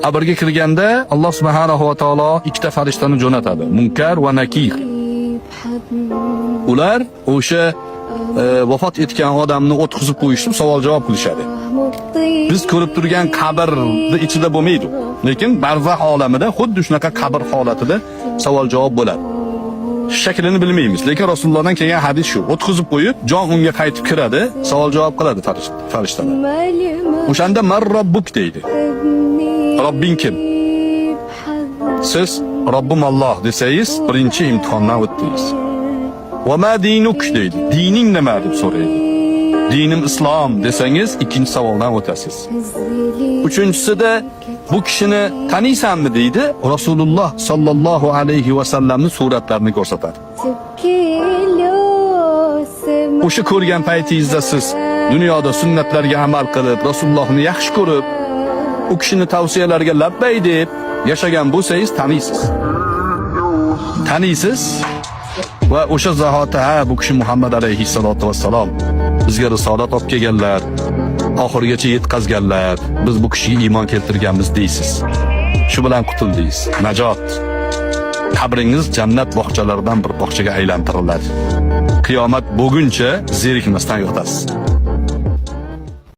Qabrga kirganda Alloh subhanahu va taolo ikkita farishtani jo'natadi. Munkar va nakir. Ular o'sha vafot etgan odamni o'tkazib qo'yishni savol-javob qilishadi. Biz ko'rib turgan qabrning ichida bo'lmaydi. Lekin barzakh olamida xuddi shunaqa qabr holatida savol-javob bo'ladi. Shaklini bilmaymiz, lekin Rasulullohdan kelgan hadis shu. O'tkazib qo'yib, jon unga qaytib kiradi, savol-javob qiladi farishtalar. O'shanda man robbuk deydi. Robbing kim? Siz Robbim Alloh desangiz, birinchi imtihondan o'tdingiz. Va ma dinuk deydi. Dining nima deb so'raydi. Dinim islom desangiz, ikkinchi savoldan o'tasiz. Uchinchisida bu kishini taniysanmi deydi. Rasululloh sallallohu alayhi va sallamning suratlarini ko'rsatadi. O'sha ko'rgan paytingizda siz dunyoda sunnatlarga amal qilib, Rasulullohni yaxshi ko'rib, u kishini tavsiyalariga labbay deb yashagan bo'lsangiz, taniysiz. Va o'sha zahoti bu kishi Muhammad alayhissalatu vassalom bizga risolat olib kelganlar, oxirigacha yetkazganlar, biz bu kishiga iymon keltirganmiz deysiz. Shu bilan qutuldingiz. Najot. Qabringiz jannat bog'chalaridan bir bog'chaga aylantiriladi. Qiyomat bo'lguncha zerikmasdan yotasiz.